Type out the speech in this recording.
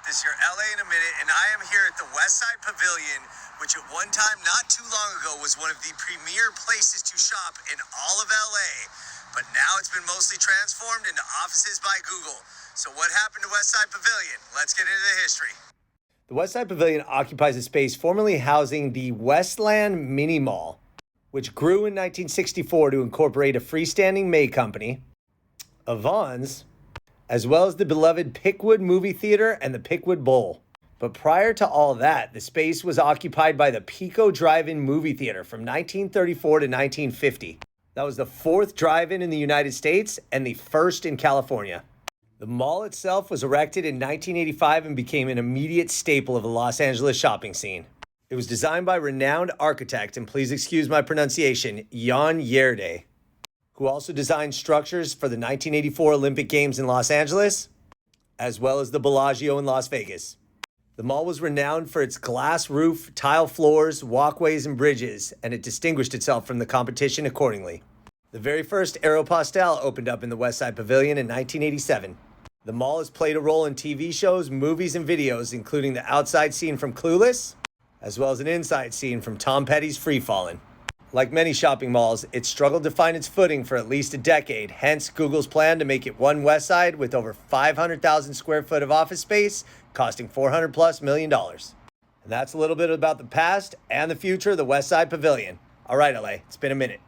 This is your LA in a minute, and I am here at the Westside Pavilion, which at one time, not too long ago, was one of the premier places to shop in all of LA. But now it's been mostly transformed into offices by Google. So what happened to Westside Pavilion? Let's get into the history. The Westside Pavilion occupies a space formerly housing the Westland Mini Mall, which grew in 1964 to incorporate a freestanding May Company, a Vons, as well as the beloved Pickwood Movie Theater and the Pickwood Bowl. But prior to all that, the space was occupied by the Pico Drive-In Movie Theater from 1934 to 1950. That was the fourth drive-in in the United States and the first in California. The mall itself was erected in 1985 and became an immediate staple of the Los Angeles shopping scene. It was designed by renowned architect, and please excuse my pronunciation, Jan Yerde, who also designed structures for the 1984 Olympic Games in Los Angeles, as well as the Bellagio in Las Vegas. The mall was renowned for its glass roof, tile floors, walkways, and bridges, and it distinguished itself from the competition accordingly. The very first Aeropostale opened up in the Westside Pavilion in 1987. The mall has played a role in TV shows, movies, and videos, including the outside scene from Clueless, as well as an inside scene from Tom Petty's Free Fallin'. Like many shopping malls, it struggled to find its footing for at least a decade, hence Google's plan to make it one Westside with over 500,000 square foot of office space, costing $400+ million. And that's a little bit about the past and the future of the Westside Pavilion. All right, LA, it's been a minute.